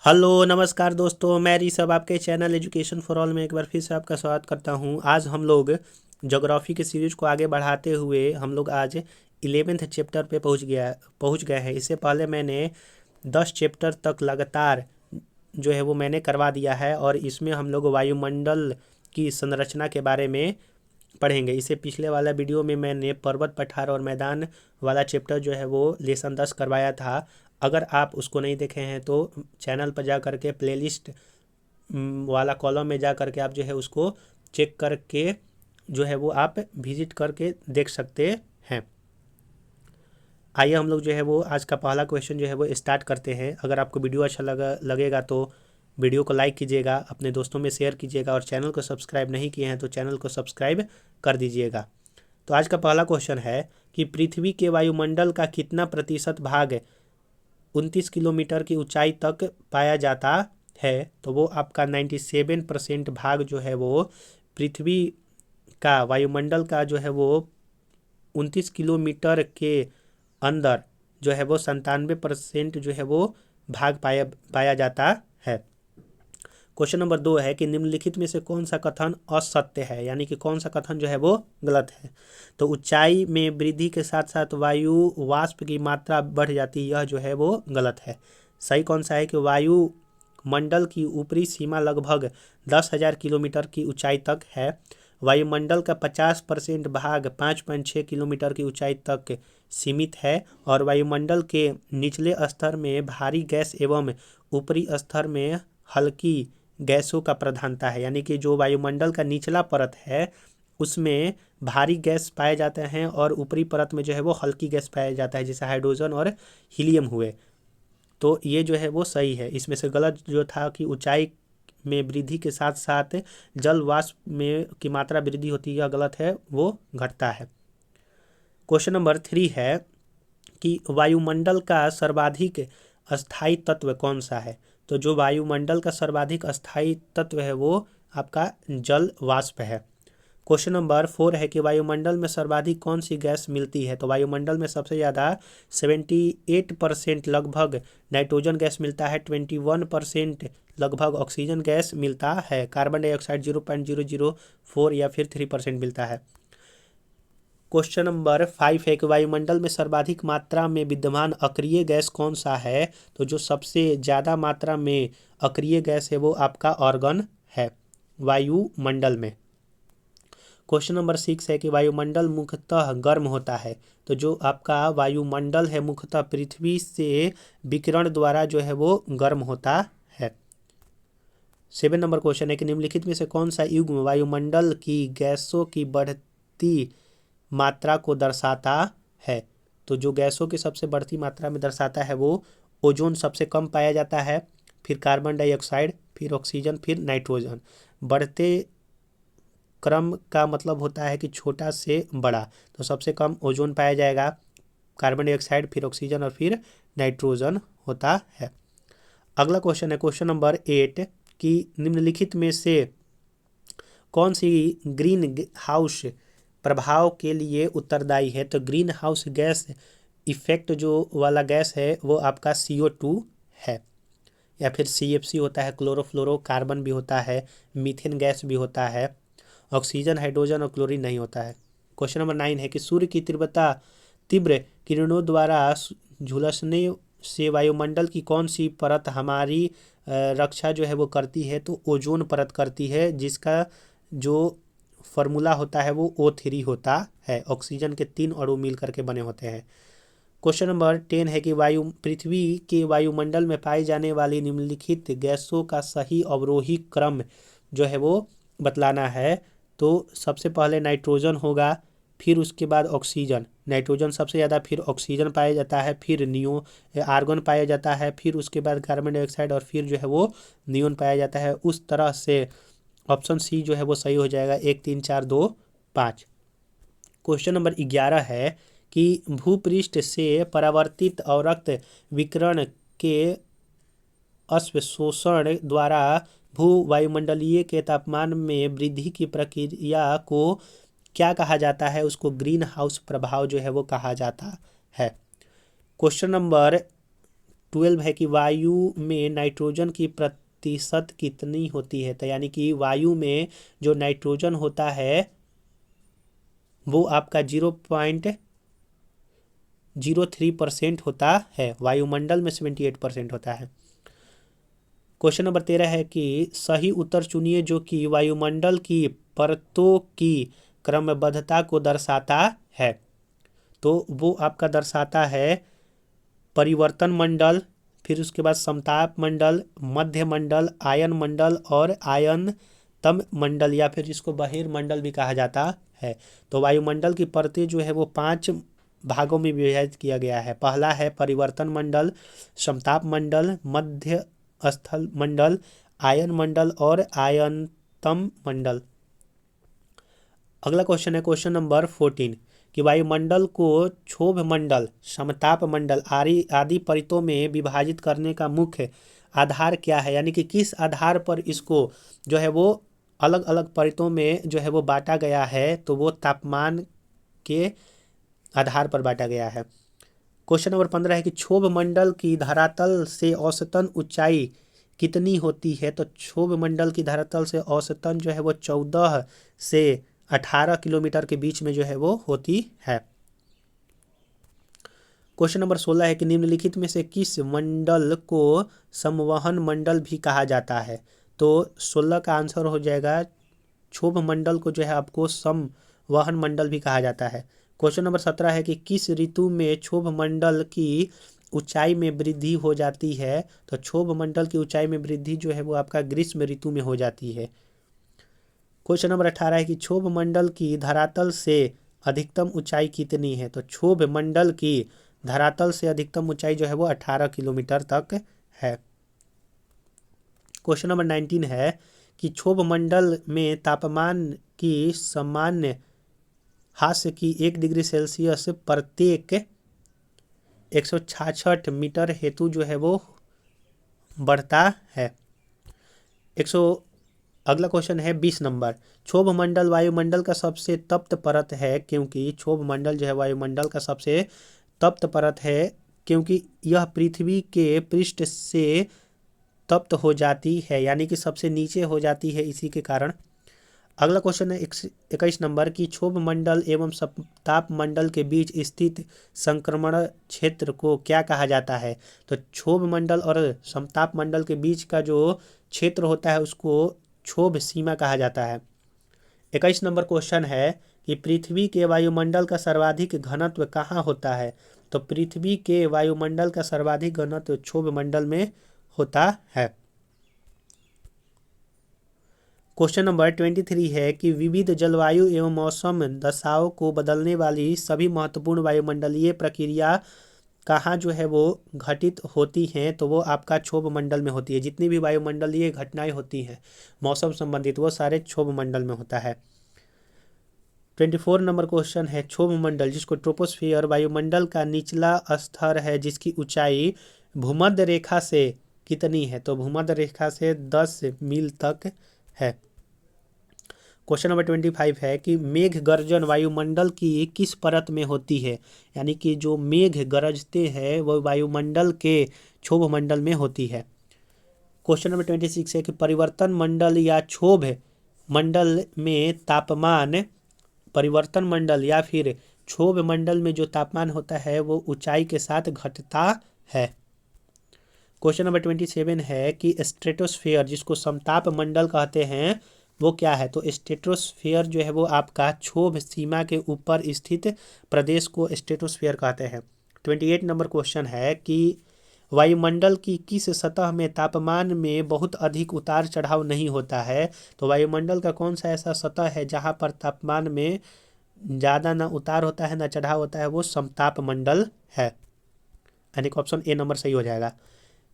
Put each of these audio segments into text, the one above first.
Hello नमस्कार दोस्तों, मैं ऋषभ आपके चैनल एजुकेशन फॉर ऑल में एक बार फिर से आपका स्वागत करता हूं। आज हम लोग ज्योग्राफी के सीरीज को आगे बढ़ाते हुए हम लोग आज 11th चैप्टर पे पहुंच गए हैं। इससे पहले मैंने 10 चैप्टर तक लगातार जो है वो मैंने करवा दिया है और इसमें हम लोग वायुमंडल की संरचना के बारे में पढ़ेंगे। इससे पिछले वाला वीडियो में मैंने पर्वत पठार और मैदान वाला चैप्टर जो है वो लेसन 10 करवाया था। अगर आप उसको नहीं देखे हैं तो चैनल पर जा करके प्लेलिस्ट वाला कॉलम में जा करके आप जो है उसको चेक करके जो है वो आप विजिट करके देख सकते हैं। आइए हम लोग जो है वो आज का पहला क्वेश्चन जो है वो स्टार्ट करते हैं। अगर आपको वीडियो अच्छा लगेगा तो वीडियो को लाइक कीजिएगा, अपने दोस्तों में शेयर कीजिएगा और चैनल को सब्सक्राइब नहीं किए हैं तो चैनल को सब्सक्राइब कर दीजिएगा। तो आज का पहला क्वेश्चन है कि पृथ्वी के वायुमंडल का कितना प्रतिशत भाग 29 किलोमीटर की ऊंचाई तक पाया जाता है। तो वो आपका 97% भाग जो है वो पृथ्वी का वायुमंडल का जो है वो 29 किलोमीटर के अंदर जो है वो 97% जो है वो भाग पाया जाता है। क्वेश्चन नंबर 2 है कि निम्नलिखित में से कौन सा कथन असत्य है, यानी कि कौन सा कथन जो है वो गलत है। तो ऊंचाई में वृद्धि के साथ साथ वायु वाष्प की मात्रा बढ़ जाती है, यह जो है वो गलत है। सही कौन सा है कि वायु मंडल की ऊपरी सीमा लगभग 10,000 किलोमीटर की ऊंचाई तक है। वायुमंडल का 50% भाग 5.6 किलोमीटर की ऊंचाई तक सीमित है और वायुमंडल के निचले स्तर में भारी गैस एवं ऊपरी स्तर में हल्की गैसों का प्रधानता है। यानी कि जो वायुमंडल का निचला परत है उसमें भारी गैस पाए जाते हैं और ऊपरी परत में जो है वो हल्की गैस पाया जाता है, जैसे हाइड्रोजन और हीलियम हुए। तो ये जो है वो सही है। इसमें से गलत जो था कि ऊंचाई में वृद्धि के साथ साथ जल वाष्प में की मात्रा वृद्धि होती है, यह गलत है, वो घटता है। क्वेश्चन नंबर 3 है कि वायुमंडल का सर्वाधिक अस्थायी तत्व कौन सा है। तो जो वायुमंडल का सर्वाधिक अस्थायी तत्व है वो आपका जल वाष्प है। क्वेश्चन नंबर 4 है कि वायुमंडल में सर्वाधिक कौन सी गैस मिलती है। तो वायुमंडल में सबसे ज़्यादा 78% लगभग नाइट्रोजन गैस मिलता है, 21% लगभग ऑक्सीजन गैस मिलता है, कार्बन डाइऑक्साइड 0.004 या फिर 3% मिलता है। क्वेश्चन नंबर 5 है कि वायुमंडल में सर्वाधिक मात्रा में विद्यमान अक्रिय गैस कौन सा है। तो जो सबसे ज़्यादा मात्रा में अक्रिय गैस है वो आपका ऑर्गन है वायुमंडल में। क्वेश्चन नंबर 6 है कि वायुमंडल मुख्यतः गर्म होता है। तो जो आपका वायुमंडल है मुख्यतः पृथ्वी से विकिरण द्वारा जो है वो गर्म होता है। 7 नंबर क्वेश्चन है कि निम्नलिखित में से कौन सा युग्म वायुमंडल की गैसों की बढ़ती मात्रा को दर्शाता है। तो जो गैसों की सबसे बढ़ती मात्रा में दर्शाता है वो ओजोन सबसे कम पाया जाता है, फिर कार्बन डाइऑक्साइड, फिर ऑक्सीजन, फिर नाइट्रोजन। बढ़ते क्रम का मतलब होता है कि छोटा से बड़ा। तो सबसे कम ओजोन पाया जाएगा, कार्बन डाइऑक्साइड, फिर ऑक्सीजन और फिर नाइट्रोजन होता है। अगला क्वेश्चन है क्वेश्चन नंबर 8 कि निम्नलिखित में से कौन सी ग्रीन हाउस प्रभाव के लिए उत्तरदायी है। तो ग्रीन हाउस गैस इफेक्ट जो वाला गैस है वो आपका CO2 है, या फिर CFC होता है, क्लोरोफ्लोरो कार्बन भी होता है, मीथेन गैस भी होता है, ऑक्सीजन, हाइड्रोजन और क्लोरीन नहीं होता है। क्वेश्चन नंबर 9 है कि सूर्य की तीव्र किरणों द्वारा झुलसने से वायुमंडल की कौन सी परत हमारी रक्षा जो है वो करती है। तो ओजोन परत करती है, जिसका जो फॉर्मूला होता है वो O3 होता है। ऑक्सीजन के 3 अणु मिल करके बने होते हैं। क्वेश्चन नंबर 10 है कि पृथ्वी के वायुमंडल में पाई जाने वाली निम्नलिखित गैसों का सही अवरोही क्रम जो है वो बतलाना है। तो सबसे पहले नाइट्रोजन होगा, फिर उसके बाद ऑक्सीजन, नाइट्रोजन सबसे ज़्यादा, फिर ऑक्सीजन पाया जाता है, फिर आर्गन पाया जाता है, फिर उसके बाद कार्बन डाइऑक्साइड और फिर जो है वो नियोन पाया जाता है। उस तरह से ऑप्शन सी जो है वो सही हो जाएगा, 1 3 4 2 5। क्वेश्चन नंबर 11 है कि भूपृष्ठ से परावर्तित और रक्त विकिरण के अवशोषण द्वारा भू वायुमंडलीय के तापमान में वृद्धि की प्रक्रिया को क्या कहा जाता है। उसको ग्रीन हाउस प्रभाव जो है वो कहा जाता है। क्वेश्चन नंबर 12 है कि वायु में नाइट्रोजन की प्रतिशत कितनी होती है। तो यानी कि वायु में जो नाइट्रोजन होता है वो आपका 0.03% होता है, वायुमंडल में 78% होता है। क्वेश्चन नंबर 13 है कि सही उत्तर चुनिए जो कि वायुमंडल की परतों की क्रमबद्धता को दर्शाता है। तो वो आपका दर्शाता है परिवर्तन मंडल, फिर उसके बाद समताप मंडल, मध्य मंडल, आयन मंडल और आयनतम मंडल, या फिर जिसको बहिर्मंडल भी कहा जाता है। तो वायुमंडल की परतें जो है वो 5 भागों में विभाजित किया गया है। पहला है परिवर्तन मंडल, समताप मंडल, मध्य स्थल मंडल, आयन मंडल और आयनतम मंडल। अगला क्वेश्चन है क्वेश्चन नंबर 14 कि वायुमंडल को क्षोभ मंडल, समताप मंडल आदि परतों में विभाजित करने का मुख्य आधार क्या है। यानी कि किस आधार पर इसको जो है वो अलग अलग परतों में जो है वो बांटा गया है। तो वो तापमान के आधार पर बांटा गया है। क्वेश्चन नंबर 15 है कि क्षोभ मंडल की धरातल से औसतन ऊंचाई कितनी होती है। तो क्षोभ मंडल की धरातल से औसतन जो है वो 14 से 18 किलोमीटर के बीच में जो है वो होती है। क्वेश्चन नंबर 16 है कि निम्नलिखित में से किस मंडल को संवहन मंडल भी कहा जाता है। तो 16 का आंसर हो जाएगा क्षोभ मंडल को जो है आपको संवहन मंडल भी कहा जाता है। क्वेश्चन नंबर 17 है कि किस ऋतु में क्षोभ मंडल की ऊंचाई में वृद्धि हो जाती है। तो क्षोभ मंडल की ऊंचाई में वृद्धि जो है वो आपका ग्रीष्म ऋतु में हो जाती है। क्वेश्चन नंबर 18 है कि क्षोभ मंडल की धरातल से अधिकतम ऊंचाई कितनी है। तो क्षोभ मंडल की धरातल से अधिकतम ऊंचाई जो है वो 18 किलोमीटर तक है। क्वेश्चन नंबर 19 है कि क्षोभ मंडल में तापमान की सामान्य हास्य की 1 डिग्री सेल्सियस प्रत्येक 166 मीटर हेतु जो है वो बढ़ता है। अगला क्वेश्चन है 20 नंबर, क्षोभ मंडल वायुमंडल का सबसे तप्त परत है क्योंकि क्षोभ मंडल जो है वायुमंडल का सबसे तप्त परत है क्योंकि यह पृथ्वी के पृष्ठ से तप्त हो जाती है, यानी कि सबसे नीचे हो जाती है इसी के कारण। अगला क्वेश्चन है 21 नंबर की क्षोभ मंडल एवं समताप मंडल के बीच स्थित संक्रमण क्षेत्र को क्या कहा जाता है। तो क्षोभ मंडल और समताप मंडल के बीच का जो क्षेत्र होता है उसको क्षोभ सीमा कहा जाता है। 21 नंबर क्वेश्चन है कि पृथ्वी के वायुमंडल का सर्वाधिक घनत्व कहाँ होता है। तो पृथ्वी के वायुमंडल का सर्वाधिक घनत्व क्षोभ मंडल में होता है। क्वेश्चन नंबर 23 है कि विविध जलवायु एवं मौसम दशाओं को बदलने वाली सभी महत्वपूर्ण वायुमंडलीय प्रक्रिया कहाँ जो है वो घटित होती हैं। तो वो आपका क्षोभ मंडल में होती है। जितनी भी वायुमंडलीय घटनाएं होती हैं मौसम संबंधित वो सारे क्षोभ मंडल में होता है। 24 नंबर क्वेश्चन है क्षोभ मंडल जिसको ट्रोपोस्फियर वायुमंडल का निचला स्तर है जिसकी ऊंचाई भूमध्य रेखा से कितनी है। तो भूमध्य रेखा से 10 मील तक है। क्वेश्चन नंबर 25 है कि मेघ गर्जन वायुमंडल की किस परत में होती है। यानी कि जो मेघ गरजते हैं वो वायुमंडल के क्षोभ मंडल में होती है। क्वेश्चन नंबर 26 है कि परिवर्तन मंडल या क्षोभ मंडल में तापमान, परिवर्तन मंडल या फिर क्षोभ मंडल में जो तापमान होता है वो ऊंचाई के साथ घटता है। क्वेश्चन नंबर 27 है कि स्ट्रेटोस्फेयर जिसको समताप मंडल कहते हैं वो क्या है। तो स्ट्रेटोस्फेयर जो है वो आपका क्षोभ सीमा के ऊपर स्थित प्रदेश को स्ट्रेटोस्फेयर कहते हैं। 28 नंबर क्वेश्चन है कि वायुमंडल की किस सतह में तापमान में बहुत अधिक उतार चढ़ाव नहीं होता है। तो वायुमंडल का कौन सा ऐसा सतह है जहाँ पर तापमान में ज़्यादा ना उतार होता है ना चढ़ाव होता है, वो समताप मंडल है। यानी कि ऑप्शन ए नंबर सही हो जाएगा।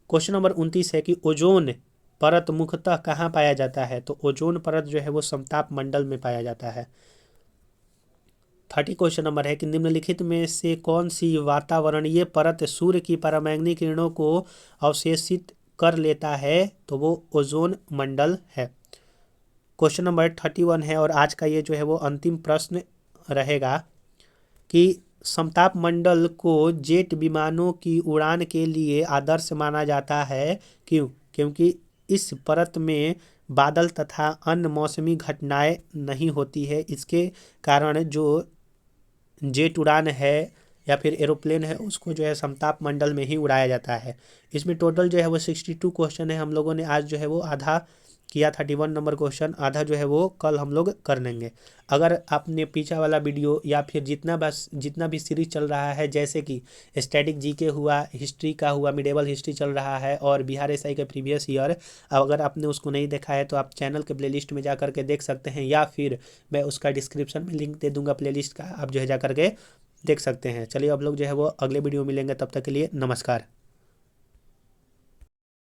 क्वेश्चन नंबर 29 है कि ओजोन परत मुख्यतः कहाँ पाया जाता है। तो ओजोन परत जो है वो समताप मंडल में पाया जाता है। 30 क्वेश्चन नंबर है कि निम्नलिखित में से कौन सी वातावरणीय परत सूर्य की पराबैंगनी किरणों को अवशोषित कर लेता है। तो वो ओजोन मंडल है। क्वेश्चन नंबर 31 है और आज का ये जो है वो अंतिम प्रश्न रहेगा कि समताप मंडल को जेट विमानों की उड़ान के लिए आदर्श माना जाता है। क्यों? क्योंकि इस परत में बादल तथा अन्य मौसमी घटनाएं नहीं होती है। इसके कारण जो जेट उड़ान है या फिर एरोप्लेन है उसको जो है समताप मंडल में ही उड़ाया जाता है। इसमें टोटल जो है वो 62 क्वेश्चन है। हम लोगों ने आज जो है वो आधा किया, 31 नंबर क्वेश्चन, आधा जो है वो कल हम लोग कर लेंगे। अगर आपने पीछा वाला वीडियो या फिर जितना भी सीरीज चल रहा है, जैसे कि स्टैटिक जीके हुआ, हिस्ट्री का हुआ, मिडेवल हिस्ट्री चल रहा है और बिहार एसआई के प्रीवियस ईयर, अगर आपने उसको नहीं देखा है तो आप चैनल के प्लेलिस्ट में जा करके देख सकते हैं, या फिर मैं उसका डिस्क्रिप्शन में लिंक दे दूंगा प्लेलिस्ट का, आप जो है जा करके देख सकते हैं। चलिए अब लोग जो है वो अगले वीडियो में मिलेंगे, तब तक के लिए नमस्कार।